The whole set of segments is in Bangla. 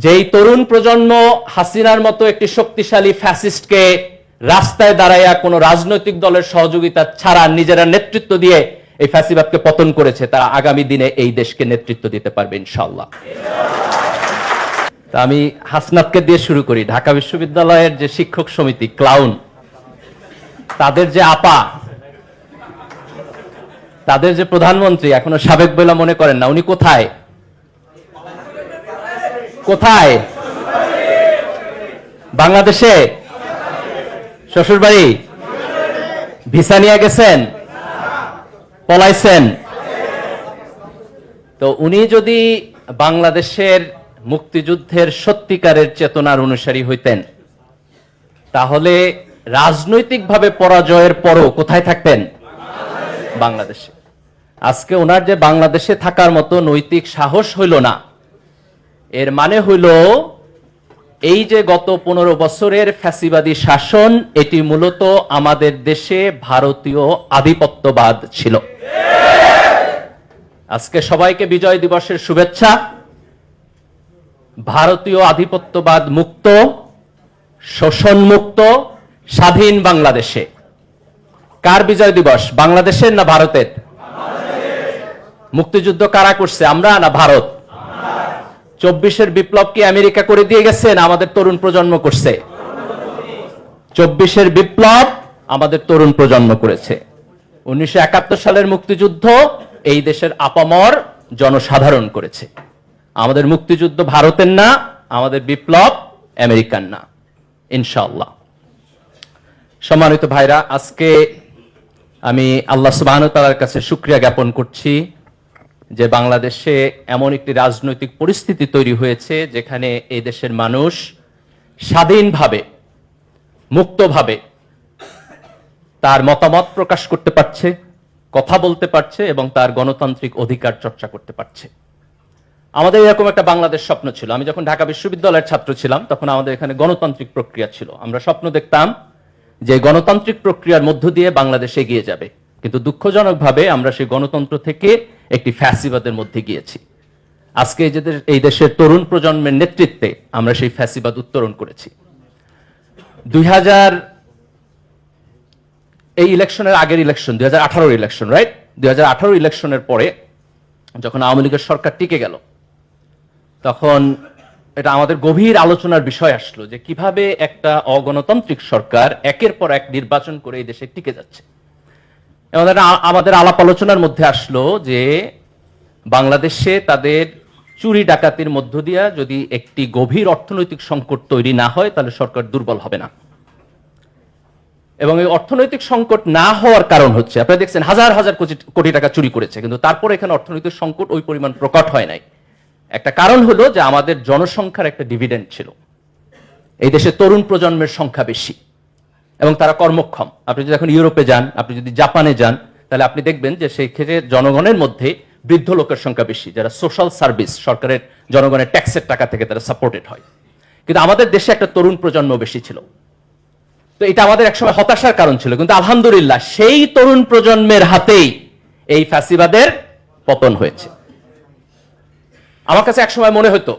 যেই তরুণ প্রজন্ম হাসিনার মতো একটি শক্তিশালী ফ্যাসিস্টকে রাস্তায় দাঁড়াইয়া কোনো রাজনৈতিক দলের সহযোগিতা ছাড়া নিজেরা নেতৃত্ব দিয়ে এই ফ্যাসিবাদকে পতন করেছে, তারা আগামী দিনে এই দেশকে নেতৃত্ব দিতে পারবে ইনশাআল্লাহ। তা আমি হাসনাতকে দিয়ে শুরু করি। ঢাকা বিশ্ববিদ্যালয়ের যে শিক্ষক সমিতি ক্লাউন, তাদের যে আপা, তাদের যে প্রধানমন্ত্রী এখনো সাবেক বলে মনে করেন না, উনি কোথায় কোথায়? বাংলাদেশে? শ্বশুর বাড়ি? ভিসা নিয়ে গেছেন? পলাইছেন? তো উনি যদি বাংলাদেশের মুক্তিযুদ্ধের সত্যিকারের চেতনার অনুসারী হইতেন, তাহলে রাজনৈতিকভাবে পরাজয়ের পরও কোথায় থাকতেন? বাংলাদেশে। আজকে ওনার যে বাংলাদেশে থাকার মতো নৈতিক সাহস হইল না, এর মানে হইল এই যে গত 15 বছরের ফ্যাসিবাদী শাসন, এটি মূলত আমাদের দেশে ভারতীয় আধিপত্যবাদ ছিল। আজকে সবাইকে বিজয় দিবসের শুভেচ্ছা। ভারতীয় আধিপত্যবাদ মুক্ত, শোষণ মুক্ত, স্বাধীন বাংলাদেশে। কার বিজয় দিবস? বাংলাদেশের না ভারতের? মুক্তিযুদ্ধ কারা করছে, আমরা না ভারত? 24-এর বিপ্লব কি আমেরিকা করে দিয়ে গেছে না আমাদের তরুণ প্রজন্ম করছে? 24-এর বিপ্লব আমাদের তরুণ প্রজন্ম করেছে। 1971 সালের মুক্তিযুদ্ধ এই দেশের আপামর জনসাধারণ করেছে। আমাদের মুক্তিযুদ্ধ ভারতের না, আমাদের বিপ্লব আমেরিকান না, ইনশাআল্লাহ। সম্মানিত ভাইরা, আজকে আমি আল্লাহ সুবহানাহু ওয়া তাআলার কাছে শুকরিয়া জ্ঞাপন করছি যে বাংলাদেশে এমন একটি রাজনৈতিক পরিস্থিতি তৈরি হয়েছে যেখানে এই দেশের মানুষ স্বাধীনভাবে, মুক্তভাবে তার মতামত প্রকাশ করতে পারছে, কথা বলতে পারছে এবং তার গণতান্ত্রিক অধিকার চর্চা করতে পারছে। আমাদের এরকম একটা বাংলাদেশ স্বপ্ন ছিল। আমি যখন ঢাকা বিশ্ববিদ্যালয়ের ছাত্র ছিলাম, তখন আমাদের এখানে গণতান্ত্রিক প্রক্রিয়া ছিল। আমরা স্বপ্ন দেখতাম যে গণতান্ত্রিক প্রক্রিয়ার মধ্য দিয়ে বাংলাদেশ এগিয়ে যাবে, কিন্তু দুঃখজনকভাবে আমরা সেই গণতন্ত্র থেকে একটি ফ্যাসিবাদের মধ্যে গিয়েছি। আজকে এই দেশের তরুণ প্রজন্মের নেতৃত্বে আমরা সেই ফ্যাসিবাদ উত্তরণ করেছি। 2000 এই ইলেকশনের আগের ইলেকশন, 2018 ইলেকশন, রাইট? 2018 ইলেকশনের পরে যখন আওয়ামী লীগের সরকার টিকে গেল, তখন এটা আমাদের গভীর আলোচনার বিষয় আসলো যে কিভাবে একটা অগণতান্ত্রিক সরকার একের পর এক নির্বাচন করে এই দেশে টিকে যাচ্ছে। আমাদের আলাপ আলোচনার মধ্যে আসলো যে বাংলাদেশে তাদের চুরি ডাকাতির মধ্য দিয়া যদি একটি গভীর অর্থনৈতিক সংকট তৈরি না হয়, তাহলে সরকার দুর্বল হবে না। এবং এই অর্থনৈতিক সংকট না হওয়ার কারণ হচ্ছে, আপনারা দেখছেন হাজার হাজার কোটি টাকা চুরি করেছে, কিন্তু তারপরে এখানে অর্থনৈতিক সংকট ওই পরিমাণ প্রকট হয় নাই। একটা কারণ হলো যে আমাদের জনসংখ্যার একটা ডিভিডেন্ড ছিল। এই দেশে তরুণ প্রজন্মের সংখ্যা বেশি এবং তারা কর্মক্ষম। আপনি যদি এখন ইউরোপে যান, আপনি যদি জাপানে যান, তাহলে আপনি দেখবেন যে সেই ক্ষেত্রে জনগণের মধ্যে বৃদ্ধ লোকের সংখ্যা বেশি, যারা সোশ্যাল সার্ভিস, সরকারের জনগণের ট্যাক্সের টাকা থেকে তারা সাপোর্টেড হয়। কিন্তু আমাদের দেশে একটা তরুণ প্রজন্ম বেশি ছিল। তো এটা আমাদের একসময় হতাশার কারণ ছিল, কিন্তু আলহামদুলিল্লাহ সেই তরুণ প্রজন্মের হাতেই এই ফ্যাসিবাদের পতন হয়েছে। আমার কাছে একসময় মনে হতো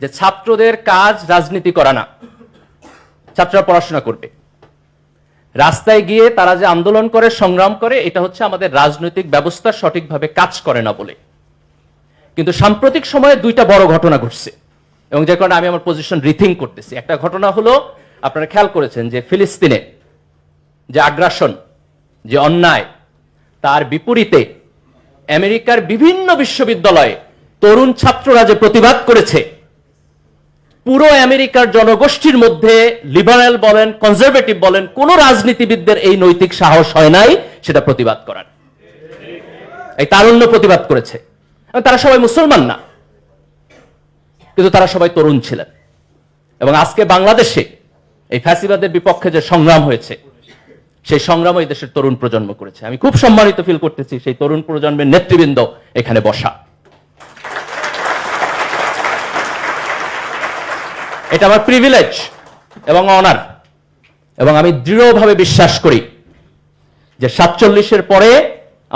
যে ছাত্রদের কাজ রাজনীতি করা না, ছাত্ররা পড়াশোনা করবে। রাস্তায় গিয়ে তারা যে আন্দোলন করে, সংগ্রাম করে, এটা হচ্ছে আমাদের রাজনৈতিক ব্যবস্থা সঠিকভাবে কাজ করে না বলে। কিন্তু সাম্প্রতিক সময়ে দুইটা বড় ঘটনা ঘটছে এবং যে কারণে আমি আমার পজিশন রিথিঙ্ক করতেছি। একটা ঘটনা হলো, আপনারা খেয়াল করেছেন যে ফিলিস্তিনে যে আগ্রাসন, যে অন্যায়, তার বিপরীতে আমেরিকার বিভিন্ন বিশ্ববিদ্যালয়ে তরুণ ছাত্ররা যে প্রতিবাদ করেছে, পুরো আমেরিকার জনগোষ্ঠীর মধ্যে লিবারেল বলেন, কনজারভেটিভ বলেন, কোন রাজনীতিবিদদের এই নৈতিক সাহস হয় নাই সেটা প্রতিবাদ করার। এই তারুণ্য প্রতিবাদ করেছে। তারা সবাই মুসলমান না, কিন্তু তারা সবাই তরুণ ছিলেন। এবং আজকে বাংলাদেশে এই ফ্যাসিবাদের বিপক্ষে যে সংগ্রাম হয়েছে, সেই সংগ্রাম এই দেশের তরুণ প্রজন্ম করেছে। আমি খুব সম্মানিত ফিল করতেছি সেই তরুণ প্রজন্মের নেতৃবৃন্দ এখানে বসা। এটা আমার প্রিভিলেজ এবং অনার। এবং আমি দৃঢ়ভাবে বিশ্বাস করি যে 47-এর পরে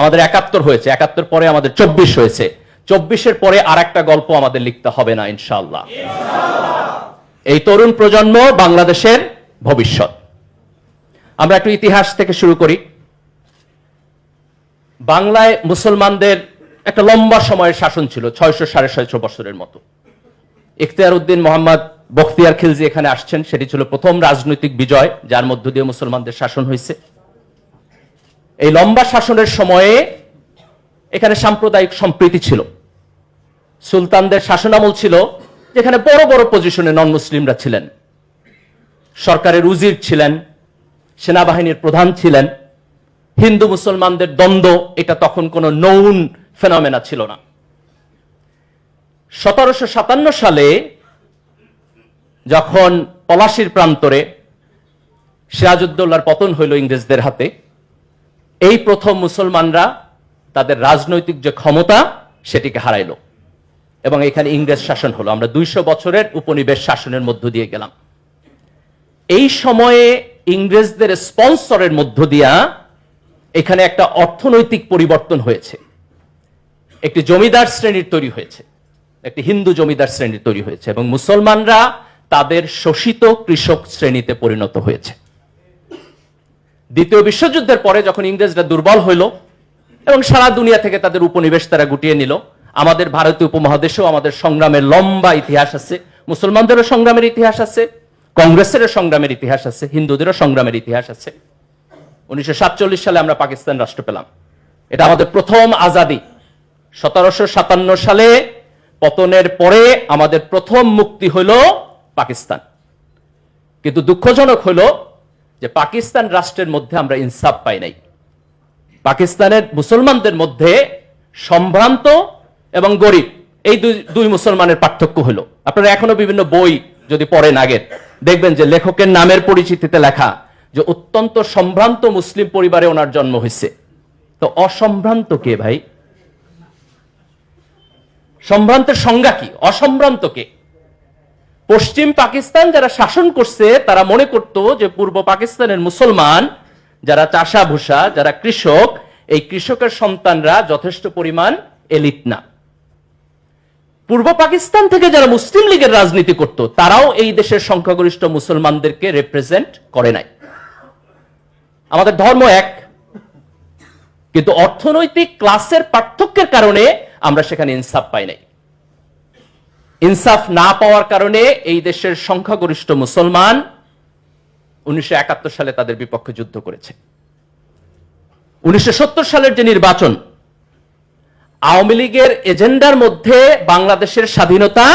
আমাদের 71 হয়েছে, 71 পরে আমাদের 24 হয়েছে। 24-এর পরে আর একটা গল্প আমাদের লিখতে হবে না ইনশাআল্লাহ। এই তরুণ প্রজন্ম বাংলাদেশের ভবিষ্যৎ। আমরা একটু ইতিহাস থেকে শুরু করি। বাংলায় মুসলমানদের একটা লম্বা সময়ের শাসন ছিল, 600-650 বছরের মতো। ইখতিয়ার উদ্দিন মোহাম্মদ বখতিয়ার খিলজি এখানে আসছেন, সেটি ছিল প্রথম রাজনৈতিক বিজয় যার মধ্য দিয়ে মুসলমানদের শাসন হয়েছে। এই লম্বা শাসনের সময়ে এখানে সাম্প্রদায়িক সম্প্রীতি ছিল। সুলতানদের শাসনামল ছিল যেখানে বড় বড় পজিশনে নন মুসলিমরা ছিলেন, সরকারের উজির ছিলেন, সেনাবাহিনীর প্রধান ছিলেন। হিন্দু মুসলমানদের দ্বন্দ্ব এটা তখন কোনো নৌন ফেনোমেনা ছিল না। 1757 সালে যখন পলাশীর প্রান্তরে সিরাজউদ্দৌলার পতন হইল ইংরেজদের হাতে, এই প্রথম মুসলমানরা তাদের রাজনৈতিক যে ক্ষমতা সেটিকে হারাইল এবং এখানে ইংরেজ শাসন হলো। আমরা 200 বছরের উপনিবেশ শাসনের মধ্য দিয়ে গেলাম। এই সময়ে ইংরেজদের স্পন্সরের মধ্য দিয়া এখানে একটা অর্থনৈতিক পরিবর্তন হয়েছে। একটি জমিদার শ্রেণীর তৈরি হয়েছে, একটি হিন্দু জমিদার শ্রেণীর তৈরি হয়েছে এবং মুসলমানরা তাদের শোষিত কৃষক শ্রেণীতে পরিণত হয়েছে। দ্বিতীয় বিশ্বযুদ্ধের পরে যখন ইংরেজরা দুর্বল হইল এবং সারা দুনিয়া থেকে তাদের উপনিবেশ তারা গুটিয়ে নিল, আমাদের ভারতীয় উপমহাদেশেও আমাদের সংগ্রামের লম্বা ইতিহাস আছে। মুসলমানদেরও সংগ্রামের ইতিহাস আছে, কংগ্রেসেরও সংগ্রামের ইতিহাস আছে, হিন্দুদেরও সংগ্রামের ইতিহাস আছে। 1947 সালে আমরা পাকিস্তান রাষ্ট্র পেলাম, এটা আমাদের প্রথম আজাদি। 1757 সালে পতনের পরে আমাদের প্রথম মুক্তি হইল পাকিস্তান। কিন্তু দুঃখজনক হলো যে পাকিস্তান রাষ্ট্রের মধ্যে আমরা ইনসাফ পাই নাই। পাকিস্তানের মুসলমানদের মধ্যে সম্ভ্রান্ত এবং গরিব এই দুই মুসলমানের পার্থক্য হলো। আপনারা এখনো বিভিন্ন বই যদি পড়েন আগের, দেখবেন যে লেখকের নামের পরিচিতিতে লেখা যে অত্যন্ত সম্ভ্রান্ত মুসলিম পরিবারে ওনার জন্ম হয়েছে। তো অসম্ভ্রান্ত কে ভাই? সম্ভ্রান্তের সংজ্ঞা কি? অসম্ভ্রান্ত কে? পশ্চিম পাকিস্তান যারা শাসন করছে তারা মনে করত যে পূর্ব পাকিস্তানের মুসলমান যারা চাষা ভুষা, যারা কৃষক, এই কৃষকের সন্তানরা যথেষ্ট পরিমাণ এলিট না। পূর্ব পাকিস্তান থেকে যারা মুসলিম লীগের রাজনীতি করত তারাও এই দেশের সংখ্যাগরিষ্ঠ মুসলমানদেরকে রিপ্রেজেন্ট করে নাই। আমাদের ধর্ম এক, কিন্তু অর্থনৈতিক ক্লাসের পার্থক্যের কারণে আমরা সেখানে ইনসাফ পাই নাই। ইনসাফ না পাওয়ার কারণে এই দেশের সংখ্যাগরিষ্ঠ মুসলমান 1971 সালে তাদের বিপক্ষে যুদ্ধ করেছে। 1970 সালের যে নির্বাচন, আওয়ামী লীগের এজেন্ডার মধ্যে বাংলাদেশের স্বাধীনতা